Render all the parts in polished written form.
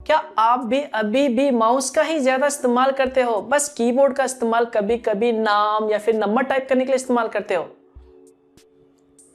क्या आप भी अभी भी माउस का ही ज्यादा इस्तेमाल करते हो, बस कीबोर्ड का इस्तेमाल कभी कभी नाम या फिर नंबर टाइप करने के लिए इस्तेमाल करते हो?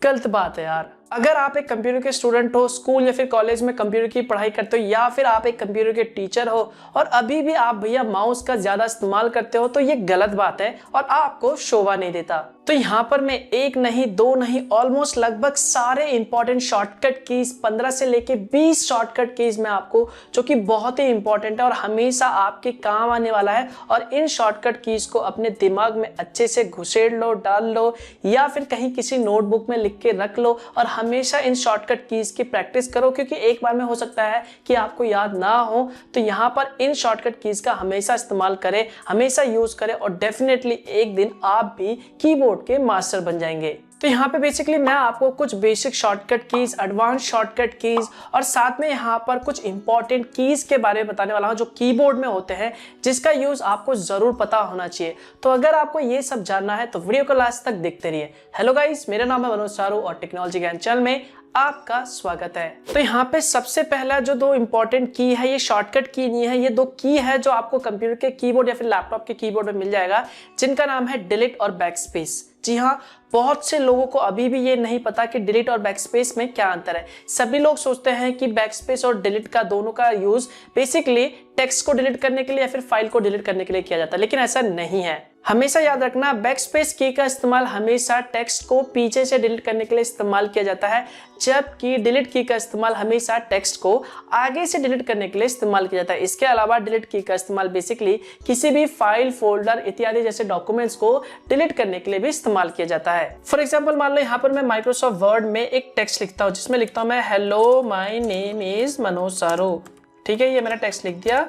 गलत बात है यार। अगर आप एक कंप्यूटर के स्टूडेंट हो, स्कूल या फिर कॉलेज में कंप्यूटर की पढ़ाई करते हो, या फिर आप एक कंप्यूटर के टीचर हो और अभी भी आप भैया माउस का ज्यादा इस्तेमाल करते हो, तो ये गलत बात है और आपको शोभा नहीं देता। तो यहाँ पर मैं एक नहीं, दो नहीं, ऑलमोस्ट लगभग सारे इंपॉर्टेंट शॉर्टकट कीज 15 से लेके 20 शॉर्टकट कीज में आपको, जो कि बहुत ही इंपॉर्टेंट है और हमेशा आपके काम आने वाला है, और इन शॉर्टकट कीज को अपने दिमाग में अच्छे से घुसेड़ लो, डाल लो, या फिर कहीं किसी नोटबुक में लिख के रख लो और हमेशा इन शॉर्टकट कीज की प्रैक्टिस करो, क्योंकि एक बार में हो सकता है कि आपको याद ना हो। तो यहाँ पर इन शॉर्टकट कीज का हमेशा इस्तेमाल करें, हमेशा यूज करें, और डेफिनेटली एक दिन आप भी कीबोर्ड के मास्टर बन जाएंगे। तो यहाँ पे बेसिकली मैं आपको कुछ basic shortcut keys, advance shortcut keys और साथ में यहाँ पर कुछ इंपॉर्टेंट कीज के बारे में बताने वाला हूँ जो कीबोर्ड में होते हैं, जिसका यूज आपको जरूर पता होना चाहिए। तो अगर आपको ये सब जानना है तो वीडियो को लास्ट तक देखते रहिए। हेलो गाइस, मेरा नाम है मनोज चारू और टेक्नोलॉजी ज्ञान चैनल में आपका स्वागत है। तो यहाँ पे सबसे पहला जो दो इंपॉर्टेंट की है, ये शॉर्टकट की नहीं है, ये दो की है जो आपको कंप्यूटर के कीबोर्ड या फिर लैपटॉप के कीबोर्ड में मिल जाएगा, जिनका नाम है डिलीट और बैकस्पेस। जी हाँ, बहुत से लोगों को अभी भी ये नहीं पता कि डिलीट और बैकस्पेस में क्या अंतर है। सभी लोग सोचते हैं कि बैकस्पेस और डिलीट का दोनों का यूज बेसिकली टेक्स्ट को डिलीट करने के लिए या फिर फाइल को डिलीट करने के लिए किया जाता है, लेकिन ऐसा नहीं है। हमेशा याद रखना, बैकस्पेस की का इस्तेमाल हमेशा टेक्स्ट को पीछे से डिलीट करने के लिए इस्तेमाल किया जाता है, जबकि डिलीट की का इस्तेमाल हमेशा टेक्स्ट को आगे से डिलीट करने के लिए इस्तेमाल किया जाता है। इसके अलावा डिलीट की का इस्तेमाल बेसिकली किसी भी फाइल, फोल्डर इत्यादि जैसे डॉक्यूमेंट्स को डिलीट करने के लिए भी इस्तेमाल किया जाता है। फॉर एग्जाम्पल, मान लो यहाँ पर मैं माइक्रोसॉफ्ट वर्ड में एक टेक्स्ट लिखता हूँ, जिसमें लिखता हूँ मैं hello my name is Manoj Charu. ठीक है, ये मैंने टेक्स्ट लिख दिया।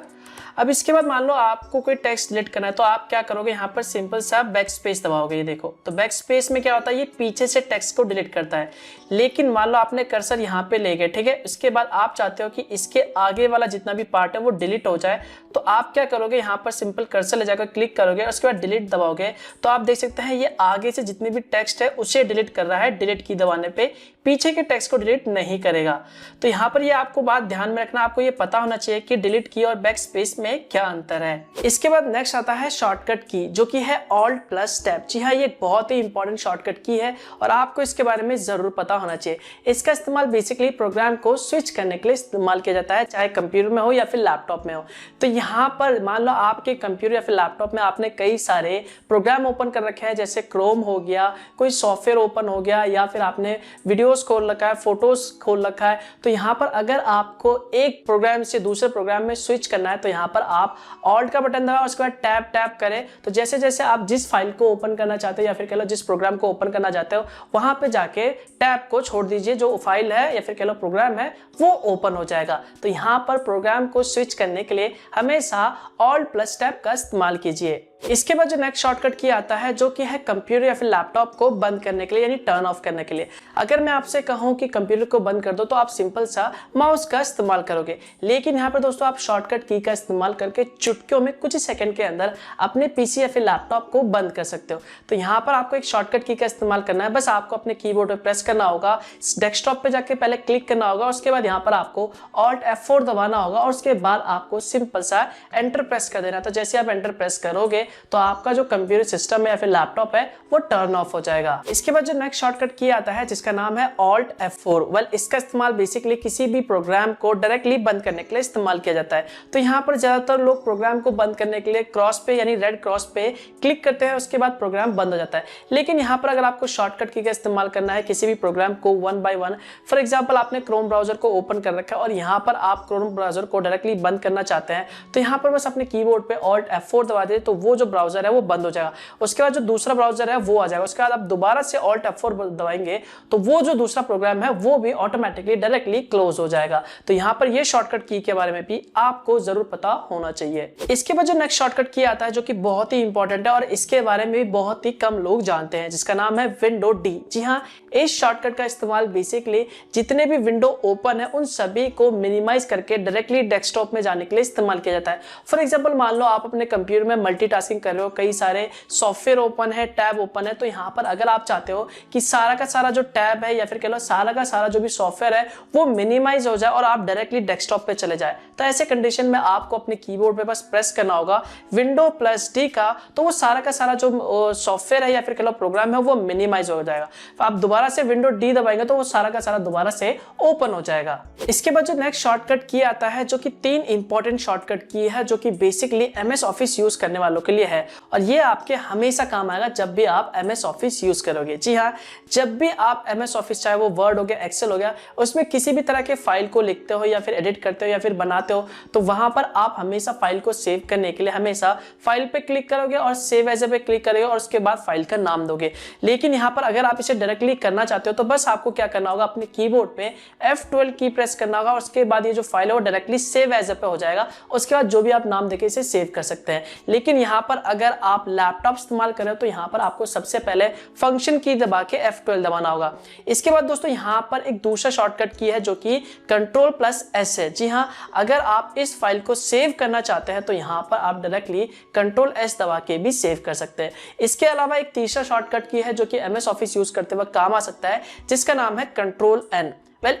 अब इसके बाद मान लो आपको कोई टेक्स्ट डिलीट करना है, तो आप क्या करोगे, यहाँ पर सिंपल सा बैक स्पेस दबाओगे। ये देखो, तो बैक स्पेस में क्या होता है, ये पीछे से टेक्स्ट को डिलीट करता है। लेकिन मान लो आपने कर्सर यहाँ पे ले गए, ठीक है, इसके बाद आप चाहते हो कि इसके आगे वाला जितना भी पार्ट है वो डिलीट हो जाए, तो आप क्या करोगे, यहाँ पर सिंपल कर्सर ले जाकर क्लिक करोगे और उसके बाद डिलीट दबाओगे। तो आप देख सकते हैं ये आगे से जितने भी टेक्स्ट है उसे डिलीट कर रहा है, डिलीट की दबाने पे, पीछे के टेक्स्ट को डिलीट नहीं करेगा। तो यहाँ पर ये आपको बात ध्यान में रखना, आपको ये पता होना चाहिए कि डिलीट की और बैक स्पेस में क्या अंतर है। इसके बाद नेक्स्ट आता है शॉर्टकट की, जो कि है ऑल्ट प्लस टैब। जी हाँ, ये एक बहुत ही इंपॉर्टेंट शॉर्टकट की है और आपको इसके बारे में जरूर पता होना चाहिए। इसका इस्तेमाल बेसिकली प्रोग्राम को स्विच करने के लिए इस्तेमाल किया जाता है, चाहे कंप्यूटर में हो या फिर लैपटॉप में हो। तो यहाँ पर मान लो आपके कंप्यूटर या फिर लैपटॉप में आपने कई सारे प्रोग्राम ओपन कर रखे हैं, जैसे क्रोम हो गया, कोई सॉफ्टवेयर ओपन हो गया, या फिर आपने वीडियोस खोल रखा है, फोटोज खोल रखा है। तो यहाँ पर अगर आपको एक प्रोग्राम से दूसरे प्रोग्राम में स्विच करना है, तो यहाँ पर आप ऑल्ट का बटन दबाएं, उसके बाद टैब टैब करें। तो जैसे जैसे आप जिस फाइल को ओपन करना चाहते हो या फिर कह लो जिस प्रोग्राम को ओपन करना चाहते हो, वहां पे जाके टैब को छोड़ दीजिए, जो फाइल है या फिर कह लो प्रोग्राम है वो ओपन हो जाएगा। तो यहाँ पर प्रोग्राम को स्विच करने के लिए हमेशा ऑल्ट प्लस टैब का इस्तेमाल कीजिए। इसके बाद जो नेक्स्ट शॉर्टकट की आता है, जो कि है कंप्यूटर या फिर लैपटॉप को बंद करने के लिए, यानी टर्न ऑफ करने के लिए। अगर मैं आपसे कहूं कि कंप्यूटर को बंद कर दो, तो आप सिंपल सा माउस का इस्तेमाल करोगे, लेकिन यहाँ पर दोस्तों आप शॉर्टकट की का इस्तेमाल करके चुटकियों में कुछ ही सेकंड के अंदर अपने पीसी या फिर लैपटॉप को बंद कर सकते हो। तो यहाँ पर आपको एक शॉर्टकट की का इस्तेमाल करना है, बस आपको अपने कीबोर्ड पर प्रेस करना होगा, डेस्कटॉप पे जाके पहले क्लिक करना होगा, उसके बाद यहाँ पर आपको ऑल्ट F4 दबाना होगा और उसके बाद आपको सिंपल सा एंटर प्रेस कर देना। तो जैसे आप एंटर प्रेस करोगे तो आपका जो कंप्यूटर सिस्टम है या फिर लैपटॉप है वो टर्न ऑफ हो जाएगा। इसके बाद जो नेक्स्ट शॉर्टकट की आता है, जिसका नाम है ऑल्ट F4। वेल, इसका इस्तेमाल बेसिकली किसी भी प्रोग्राम को डायरेक्टली बंद करने के लिए इस्तेमाल किया जाता है। तो यहाँ पर ज्यादातर लोग प्रोग्राम को बंद करने के लिए क्रॉस पे यानी रेड क्रॉस पे क्लिक करते हैं, उसके बाद प्रोग्राम बंद हो जाता है। लेकिन यहाँ पर अगर आपको शॉर्टकट की का इस्तेमाल करना है किसी भी प्रोग्राम को one by one, for example आपने क्रोम ब्राउजर को ओपन कर रखा है और यहाँ पर आप क्रोम ब्राउजर को डायरेक्टली बंद करना चाहते हैं, तो यहाँ पर बस अपने कीबोर्ड पे ऑल्ट F4 दबा दे, तो वो जो ब्राउजर है वो बंद हो जाएगा। उसके बाद जो दूसरा ब्राउजर है वो आ जाएगा। उसके बाद आप दोबारा से ऑल्ट F4 दबाएंगे तो वो जो दूसरा प्रोग्राम है वो भी ऑटोमेटिकली डायरेक्टली क्लोज हो जाएगा। तो यहाँ पर ये शॉर्टकट की के बारे में भी आपको जरूर पता होना चाहिए। इसके बाद जो नेक्स्ट शॉर्टकट की आता है, जो कि बहुत ही इंपॉर्टेंट है और इसके बारे में भी बहुत ही कम लोग जानते हैं, जिसका नाम है विंडो डी। जी हाँ, इस शॉर्टकट का इस्तेमाल बेसिकली जितने भी विंडो ओपन है उन सभी को मिनिमाइज करके डायरेक्टली डेस्कटॉप में जाने के लिए इस्तेमाल किया जाता है। फॉर एग्जांपल, मान लो आप अपने कंप्यूटर में मल्टीटास्किंग मल्टीटास्किंग कर रहे हो, कई सारे सॉफ्टवेयर ओपन है, टैब ओपन है, तो यहाँ पर अगर आप चाहते हो कि सारा का सारा जो टैब है या फिर कह लो सारा का सारा जो भी सॉफ्टवेयर है वो मिनिमाइज हो जाए और आप डायरेक्टली डेस्कटॉप पे चले जाए, तो ऐसे कंडीशन में आपको अपने कीबोर्ड पे बस प्रेस करना होगा विंडो प्लस डी का, तो वो सारा का सारा जो सॉफ्टवेयर है या फिर कह लो प्रोग्राम है वो मिनिमाइज हो जाएगा। तो आप दोबारा से विंडो डी दबाएंगे तो वो सारा का सारा दोबारा से ओपन हो जाएगा। इसके बाद जो नेक्स्ट शॉर्टकट की आता है जो कि 3 इंपॉर्टेंट शॉर्टकट की है जो कि बेसिकली एमएस ऑफिस यूज करने वालों के लिए है, और ये आपके हमेशा काम आएगा जब भी आप एमएस ऑफिस यूज करोगे। जी हाँ, जब भी आप एमएस ऑफिस, चाहे वो वर्ड हो गया, एक्सेल हो गया, उसमें किसी भी तरह के फाइल को लिखते हो या फिर एडिट करते हो या फिर बनाते हो, तो वहां पर आप हमेशा फाइल को सेव करने के लिए हमेशा फाइल पे क्लिक करोगे और सेव एज पे क्लिक करोगे और उसके बाद फाइल का नाम दोगे। लेकिन यहाँ पर अगर आप इसे डायरेक्टली करना चाहते हो तो बस आपको क्या करना होगा, अपने कीबोर्ड पे F12 की प्रेस करना होगा और उसके बाद ये जो फाइल है वो डायरेक्टली सेव एज पे हो जाएगा। उसके बाद जो भी आप नाम देके इसे सेव कर सकते हैं। लेकिन यहाँ पर अगर आप लैपटॉप इस्तेमाल कर रहे हो तो यहाँ पर आपको सबसे पहले फंक्शन की दबा के F12 दबाना होगा। इसके बाद दोस्तों यहाँ पर एक दूसरा शॉर्टकट की है जो कि Ctrl+S है। जी हाँ, अगर आप इस फाइल को सेव करना चाहते हैं तो यहाँ पर आप डायरेक्टली Ctrl+S दबा के भी सेव कर सकते हैं। इसके अलावा एक तीसरा शॉर्टकट की है जो कि एमएस ऑफिस यूज करते वक्त काम आ सकता है, जिसका नाम है Ctrl+N।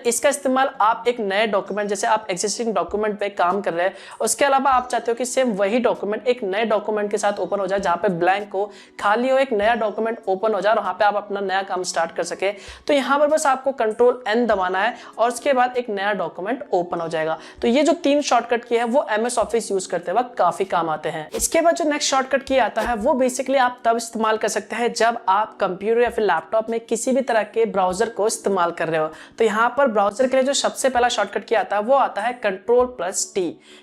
इसका इस्तेमाल आप एक नए डॉक्यूमेंट, जैसे आप एग्जिस्टिंग डॉक्यूमेंट पे काम कर रहे हैं, उसके अलावा आप चाहते हो कि सेम वही डॉक्यूमेंट एक नए डॉक्यूमेंट के साथ ओपन हो जाए, जहां पे ब्लैंक हो, खाली हो, एक नया डॉक्यूमेंट ओपन हो जाए और वहां पे आप अपना नया काम स्टार्ट कर सके, तो यहाँ पर बस आपको Ctrl+N दबाना है और उसके बाद एक नया डॉक्यूमेंट ओपन हो जाएगा। तो ये जो 3 शॉर्टकट की है वो एमएस ऑफिस यूज करते वक्त काफी काम आते हैं। इसके बाद जो नेक्स्ट शॉर्टकट की आता है वो बेसिकली आप तब इस्तेमाल कर सकते हैं जब आप कंप्यूटर या फिर लैपटॉप में किसी भी तरह के ब्राउजर को इस्तेमाल कर रहे हो। तो यहाँ पर ब्राउजर के लिए जो सबसे पहला शॉर्टकट की आता है वो आता है Ctrl+T।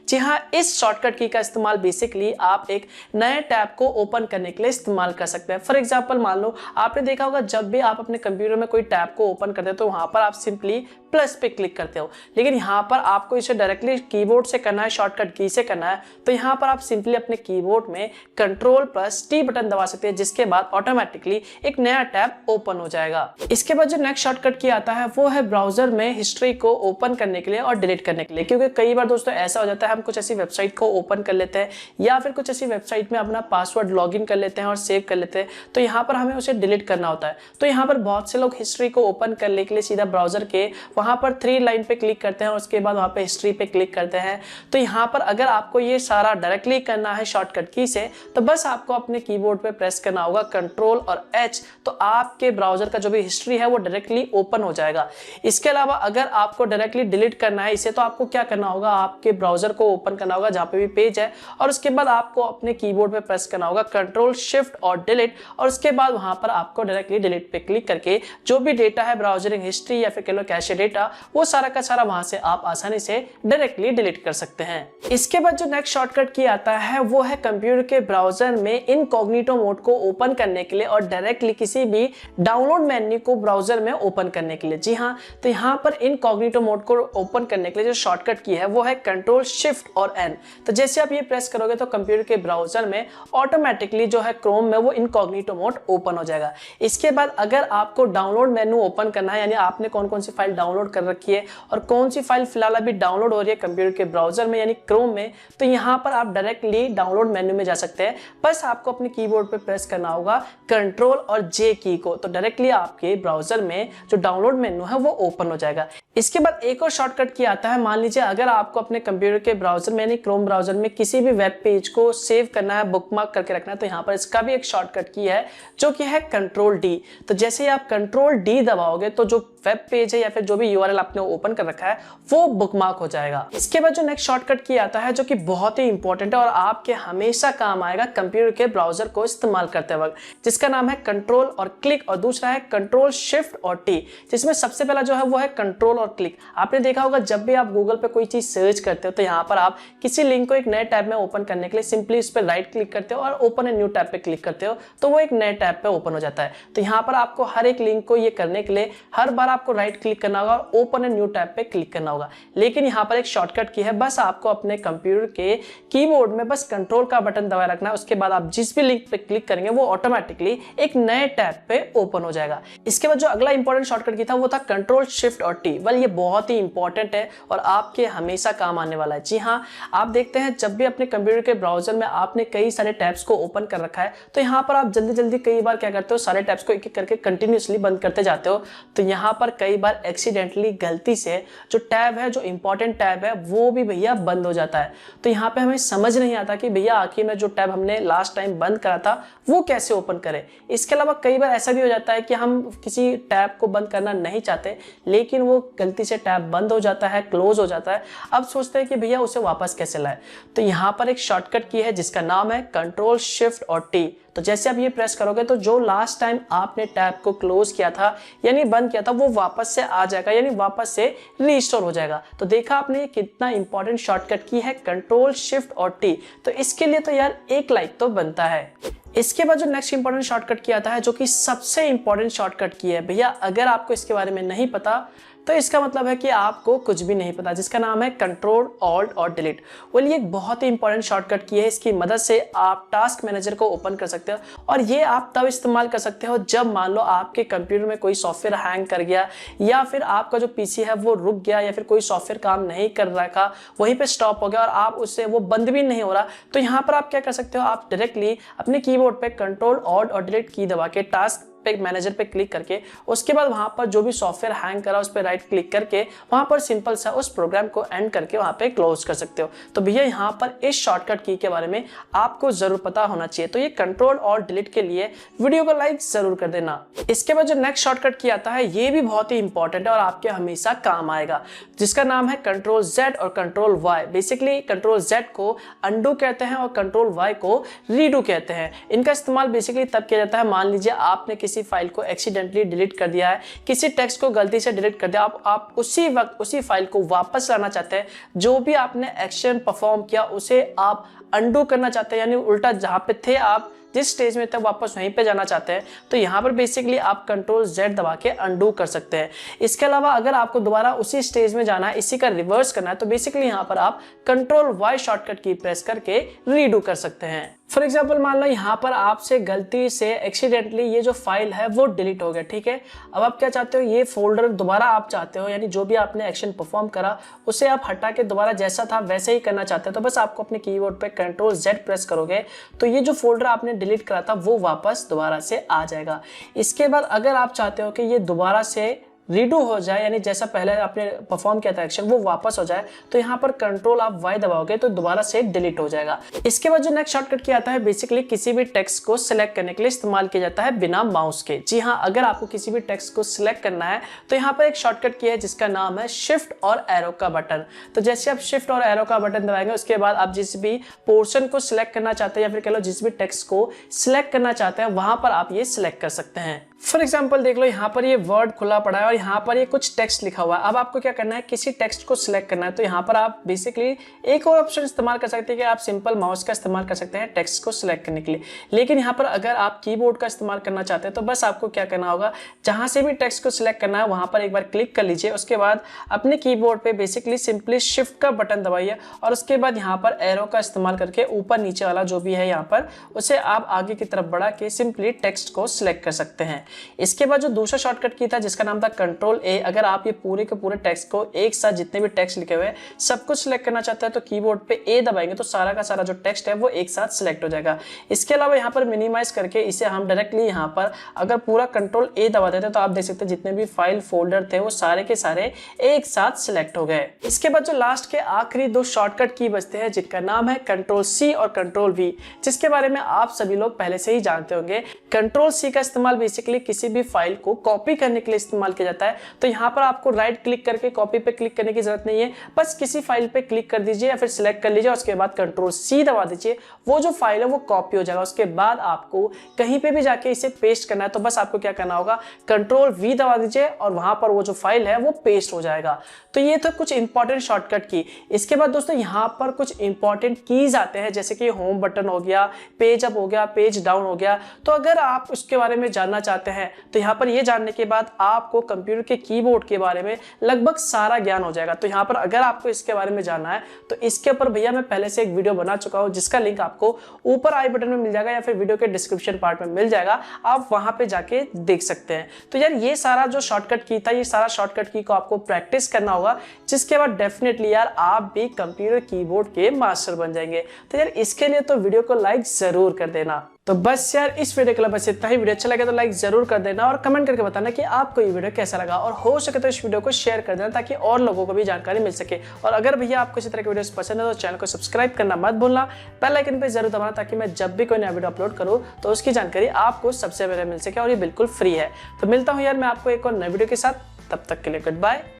जी हाँ, इस शॉर्टकट की का इस्तेमाल बेसिकली आप एक नए टैब को ओपन करने के लिए इस्तेमाल कर सकते हैं। फॉर एग्जांपल, मान लो आपने देखा होगा जब भी आप अपने कंप्यूटर में कोई टैब को ओपन करते हो तो वहां पर आप सिंपली प्लस पे क्लिक करते हो, लेकिन यहाँ पर आपको इसे डायरेक्टली कीबोर्ड से करना है, शॉर्टकट की से करना है, तो यहाँ पर आप सिंपली अपने कीबोर्ड में Ctrl+T बटन दबा सकते हैं, जिसके बाद ऑटोमेटिकली एक नया टैब ओपन हो जाएगा। इसके बाद जो नेक्स्ट शॉर्टकट की आता है वो है ब्राउजर में हिस्ट्री को ओपन करने के लिए और डिलीट करने के लिए, क्योंकि कई बार दोस्तों ऐसा हो जाता है हम कुछ ऐसी वेबसाइट को ओपन कर लेते हैं या फिर कुछ ऐसी वेबसाइट में अपना पासवर्ड लॉगिन कर लेते हैं और सेव कर लेते हैं, तो यहाँ पर हमें उसे डिलीट करना होता है। तो यहाँ पर बहुत से लोग हिस्ट्री को ओपन करने के लिए सीधा ब्राउजर के वहां पर 3 लाइन पे क्लिक करते हैं और उसके बाद वहां पे हिस्ट्री पे क्लिक करते हैं। तो यहाँ पर अगर आपको ये सारा डायरेक्टली करना है शॉर्टकट की से, तो बस आपको अपने कीबोर्ड पे प्रेस करना होगा Ctrl और H, तो आपके ब्राउजर का जो भी हिस्ट्री है वो डायरेक्टली ओपन हो जाएगा। इसके अलावा अगर आपको डायरेक्टली डिलीट करना है इसे, तो आपको क्या करना होगा, आपके ब्राउजर को ओपन करना होगा जहां पे भी पेज है और उसके बाद आपको अपने कीबोर्ड पे प्रेस करना होगा Ctrl Shift और डिलीट, और उसके बाद वहां पर आपको डायरेक्टली डिलीट पे क्लिक करके जो भी डेटा है, ब्राउजरिंग हिस्ट्री या फिर कह लो कैशे डेटा, वो सारा का सारा वहां से आप आसानी से डायरेक्टली डिलीट कर सकते हैं। इसके बाद जो नेक्स्ट शॉर्टकट की आता है वो है कंप्यूटर के ब्राउजर में इनकॉग्निटो मोड को ओपन करने के लिए और डायरेक्टली किसी भी डाउनलोड मेन्यू को ब्राउजर में ओपन करने के लिए। जी हाँ, तो यहाँ पर इनकॉग्निटो मोड को ओपन करने के लिए जो शॉर्टकट की है वो है Ctrl Shift और N। तो जैसे आप ये प्रेस करोगे तो कंप्यूटर के ब्राउजर में ऑटोमेटिकली जो है क्रोम में वो इनकॉग्निटो मोड ओपन हो जाएगा। इसके बाद अगर आपको डाउनलोड मेन्यू ओपन करना है, यानी आपने कौन कौन सी फाइल डाउनलोड कर रखी है और कौन सी फाइल फिलहाल अभी डाउनलोड हो रही है कंप्यूटर के ब्राउजर में यानी क्रोम में, तो यहाँ पर आप डायरेक्टली डाउनलोड मेन्यू में जा सकते हैं। बस आपको अपने कीबोर्ड पे प्रेस करना होगा Ctrl और J की को, तो डायरेक्टली आपके ब्राउजर में जो डाउनलोड मेन्यू है वो ओपन हो जाएगा। इसके बाद एक और शॉर्टकट की आता है, मान लीजिए अगर आपको अपने कंप्यूटर के ब्राउजर में यानी क्रोम ब्राउजर में किसी भी वेब पेज को सेव करना है, बुकमार्क करके रखना है, तो यहाँ पर इसका भी एक शॉर्टकट की है जो कि है Ctrl D। तो जैसे ही आप Ctrl D दबाओगे तो जो वेब पेज है या फिर जो भी URL आपने ओपन कर रखा है वो बुकमार्क हो जाएगा। इसके बाद जो नेक्स्ट शॉर्टकट की आता है जो कि बहुत ही इंपॉर्टेंट है और आपके हमेशा काम आएगा कंप्यूटर के ब्राउजर को इस्तेमाल करते वक्त, जिसका नाम है कंट्रोल और क्लिक और दूसरा है Ctrl Shift और T, जिसमें सबसे पहला जो है वो है कंट्रोल और क्लिक। आपने देखा होगा जब भी आप गूगल पे कोई चीज सर्च करते हो तो यहाँ पर आप किसी लिंक को एक नए टैब में ओपन करने के लिए सिंपली उस पर राइट क्लिक करते हो और ओपन ए न्यू टैब पे क्लिक करते हो तो वो एक नए टैब पे ओपन हो जाता है। तो यहाँ पर आपको हर एक लिंक को ये करने के लिए हर बार आपको राइट क्लिक करना होगा और ओपन ए न्यू टैब पे क्लिक करना होगा। लेकिन यहाँ पर एक शॉर्टकट की है, बस आपको अपने कंप्यूटर के कीबोर्ड में बस कंट्रोल का बटन दबाए रखना है, उसके बाद आप जिस भी लिंक पे क्लिक करेंगे वो ऑटोमेटिकली एक नए टैब पे ओपन हो जाएगा। इसके बाद जो अगला इंपॉर्टेंट शॉर्टकट की था वो था Ctrl Shift और T। वेल ये बहुत ही इंपॉर्टेंट है और आपके हमेशा काम आने वाला है। जी हाँ, आप देखते हैं जब भी अपने कंप्यूटर के ब्राउजर में आपने कई सारे टैब्स को ओपन कर रखा है तो यहाँ पर आप जल्दी जल्दी कई बार क्या करते हो, सारे टैब्स को एक एक करके कंटिन्यूसली बंद करते जाते हो। तो यहाँ पर कई बार एक्सीडेंटली गलती से जो टैब है, जो इंपॉर्टेंट टैब है, वो भी भैया बंद हो जाता है। तो यहाँ पे हमें समझ नहीं आता कि भैया आखिर में जो टैब हमने लास्ट टाइम बंद करा था वो कैसे ओपन करें। इसके अलावा कई बार ऐसा भी हो जाता है कि हम किसी टैब को बंद करना नहीं चाहते लेकिन वो गलती से टैब बंद हो जाता है, क्लोज हो जाता है। अब सोचते हैं कि भैया उसे वापस कैसे लाए। तो यहाँ पर एक शॉर्टकट की है जिसका नाम है कंट्रोल शिफ्ट और टी। तो जैसे आप ये प्रेस करोगे तो जो लास्ट टाइम आपने टैब को क्लोज किया था यानी बंद किया था वो वापस से आ जाएगा, यानी वापस से रीस्टोर हो जाएगा। तो देखा आपने कितना इंपॉर्टेंट शॉर्टकट की है कंट्रोल शिफ्ट और टी। तो इसके लिए तो यार एक लाइक तो बनता है। इसके बाद जो नेक्स्ट इंपॉर्टेंट शॉर्टकट की आता है, जो कि सबसे इंपॉर्टेंट शॉर्टकट की है भैया, अगर आपको इसके बारे में नहीं पता तो इसका मतलब है कि आपको कुछ भी नहीं पता, जिसका नाम है कंट्रोल ऑल्ट और डिलीट। वो ये एक बहुत ही इंपॉर्टेंट शॉर्टकट की है। इसकी मदद से आप टास्क मैनेजर को ओपन कर सकते हो और ये आप तब इस्तेमाल कर सकते हो जब मान लो आपके कंप्यूटर में कोई सॉफ्टवेयर हैंग कर गया या फिर आपका जो पीसी है वो रुक गया या फिर कोई सॉफ्टवेयर काम नहीं कर रहा, वहीं पे स्टॉप हो गया और आप उससे वो बंद भी नहीं हो रहा। तो यहाँ पर आप क्या कर सकते हो, आप डायरेक्टली अपने कीबोर्ड पे कंट्रोल ऑल्ट और डिलीट की दबा के टास्क मैनेजर पे क्लिक करके उसके बाद वहां पर जो भी सॉफ्टवेयर हैंग करा उस पर राइट क्लिक करके वहां पर सिंपल सा उस प्रोग्राम को एंड करके वहां पे क्लोज कर सकते हो। तो भैया यहाँ पर इस शॉर्टकट की के बारे में आपको जरूर पता होना चाहिए। तो ये कंट्रोल और डिलीट के लिए वीडियो को लाइक जरूर कर देना। इसके बाद जो नेक्स्ट शॉर्टकट की आता है ये भी बहुत ही इंपॉर्टेंट है और आपके हमेशा काम आएगा, जिसका नाम है कंट्रोल जेड और control Y. Basically control Z को अंडू कहते हैं और कंट्रोल वाई को रीडू कहते हैं। इनका इस्तेमाल बेसिकली तब किया जाता है, मान लीजिए आपने किसी फाइल को एक्सीडेंटली डिलीट कर दिया है, किसी टेक्स्ट को गलती से डिलीट कर दिया, आप उसी वक्त उसी फाइल को वापस लाना चाहते हैं। जो भी आपने एक्शन परफॉर्म किया उसे आप अंडू करना चाहते हैं, यानी उल्टा जहां पे थे आप जिस स्टेज में तक वापस वहीं पे जाना चाहते हैं। तो यहाँ पर बेसिकली आप कंट्रोल जेड दबा के अंडू कर सकते हैं। इसके अलावा अगर आपको दोबारा उसी स्टेज में जाना है, इसी का रिवर्स करना है, तो बेसिकली यहाँ पर आप कंट्रोल वाई शॉर्टकट की प्रेस करके रीडू कर सकते हैं। फॉर एग्जाम्पल मान लो यहाँ पर आपसे गलती से एक्सीडेंटली ये जो फाइल है वो डिलीट हो गया, ठीक है। अब आप क्या चाहते हो, ये फोल्डर दोबारा आप चाहते हो, यानी जो भी आपने एक्शन परफॉर्म करा उसे आप हटा के दोबारा जैसा था वैसे ही करना चाहते हो। तो बस आपको अपने कीबोर्ड पे कंट्रोल जेड प्रेस करोगे तो ये जो फोल्डर आपने डिलीट करा था वो वापस दोबारा से आ जाएगा। इसके बाद अगर आप चाहते हो कि ये दोबारा से रीडू हो जाए, यानी जैसा पहले आपने परफॉर्म किया था एक्शन वो वापस हो जाए, तो यहाँ पर कंट्रोल आप वाई दबाओगे तो दोबारा से डिलीट हो जाएगा। इसके बाद जो नेक्स्ट शॉर्टकट किया आता है बेसिकली किसी भी टेक्स्ट को सिलेक्ट करने के लिए इस्तेमाल किया जाता है बिना माउस के। जी हाँ, अगर आपको किसी भी टेक्स्ट को सिलेक्ट करना है तो यहाँ पर एक शॉर्टकट की है जिसका नाम है शिफ्ट और एरो का बटन। तो जैसे आप शिफ्ट और एरो का बटन दबाएंगे उसके बाद आप जिस भी पोर्शन को सिलेक्ट करना चाहते हैं या फिर कह लो जिस भी टेक्स्ट को सिलेक्ट करना चाहते हैं वहां पर आप ये सिलेक्ट कर सकते हैं। फॉर एग्जाम्पल देख लो यहाँ पर ये वर्ड खुला पड़ा है और यहाँ पर ये कुछ टेक्स्ट लिखा हुआ है। अब आपको क्या करना है, किसी टेक्स्ट को सिलेक्ट करना है। तो यहाँ पर आप बेसिकली एक और ऑप्शन इस्तेमाल कर सकते हैं कि आप सिंपल माउस का इस्तेमाल कर सकते हैं टेक्स्ट को सिलेक्ट करने के लिए। लेकिन यहाँ पर अगर आप कीबोर्ड का इस्तेमाल करना चाहते हैं तो बस आपको क्या करना होगा, जहाँ से भी टेक्स्ट को सिलेक्ट करना है वहाँ पर एक बार क्लिक कर लीजिए। उसके बाद अपने कीबोर्ड पे बेसिकली सिंपली शिफ्ट का बटन दबाइए और उसके बाद यहाँ पर एरो का इस्तेमाल करके ऊपर नीचे वाला जो भी है यहाँ पर उसे आप आगे की तरफ बढ़ा के सिंपली टेक्स्ट को सिलेक्ट कर सकते हैं। इसके बाद जो दूसरा शॉर्टकट की था जिसका नाम था कंट्रोल ए, अगर आप ये पूरे के पूरे टेक्स्ट को एक साथ जितने भी टेक्स्ट लिखे हुए हैं सब कुछ सिलेक्ट करना चाहते हैं तो कीबोर्ड पे ए दबाएंगे तो सारा का सारा जो टेक्स्ट है वो एक साथ सिलेक्ट हो जाएगा। इसके अलावा यहाँ पर मिनिमाइज करके इसे हम डायरेक्टली यहाँ पर अगर पूरा कंट्रोल ए दबा देते तो आप देख सकते हैं जितने भी फाइल फोल्डर थे वो सारे के सारे एक साथ सिलेक्ट हो गए। इसके बाद जो लास्ट के आखिरी दो शॉर्टकट की बचते हैं जिनका नाम है कंट्रोल सी और कंट्रोल वी, जिसके बारे में आप सभी लोग पहले से ही जानते होंगे। कंट्रोल सी का इस्तेमाल बेसिकली किसी भी फाइल को कॉपी करने के लिए इस्तेमाल किया जाता है। तो यहाँ पर आपको राइट क्लिक करके कॉपी पे क्लिक करने की जरूरत नहीं है, बस किसी फाइल पे क्लिक कर दीजिए या फिर सिलेक्ट कर लीजिए, उसके बाद कंट्रोल सी दबा दीजिए, वो जो फाइल है वो कॉपी हो जाएगा। उसके बाद आपको कहीं पे भी जाके इसे पेस्ट करना है तो बस आपको क्या करना होगा, कंट्रोल वी दबा दीजिए और वहां पर वो जो फाइल है वो पेस्ट हो जाएगा। तो ये तो कुछ इंपॉर्टेंट शॉर्टकट की। इसके बाद दोस्तों यहाँ पर कुछ इंपॉर्टेंट कीज आते हैं जैसे कि होम बटन हो गया, पेज अप हो गया, पेज डाउन हो गया। तो अगर आप उसके बारे में जानना चाहते सकते हैं। तो यहाँ पर ये जानने के बाद आपको कंप्यूटर के कीबोर्ड के बारे में लगभग सारा ज्ञान हो जाएगा। तो यहाँ पर अगर आपको इसके बारे में जानना है तो इसके ऊपर भैया मैं पहले से एक वीडियो बना चुका हूँ, जिसका लिंक आपको ऊपर आई बटन में मिल जाएगा या फिर वीडियो के डिस्क्रिप्शन पार्ट में मिल जाएगा, आप वहां पे जाके देख सकते हैं। तो यार ये सारा जो शॉर्टकट की था, ये सारा शॉर्टकट की को आपको प्रैक्टिस करना होगा, जिसके बाद डेफिनेटली यार आप भी कंप्यूटर कीबोर्ड के मास्टर बन जाएंगे। तो यार इसके लिए तो वीडियो को लाइक जरूर कर देना। तो बस यार इस वीडियो के लिए बस इतना ही। वीडियो अच्छा लगे तो लाइक जरूर कर देना और कमेंट करके बताना कि आपको ये वीडियो कैसा लगा, और हो सके तो इस वीडियो को शेयर कर देना ताकि और लोगों को भी जानकारी मिल सके। और अगर भैया आपको इसी तरह की वीडियोस पसंद है तो चैनल को सब्सक्राइब करना मत भूलना, बेल आइकन पे जरूर दबाना ताकि मैं जब भी कोई नया वीडियो अपलोड करूँ तो उसकी जानकारी आपको सबसे पहले मिल सके, और ये बिल्कुल फ्री है। तो मिलता हूँ यार मैं आपको एक और नए वीडियो के साथ, तब तक के लिए गुड बाय।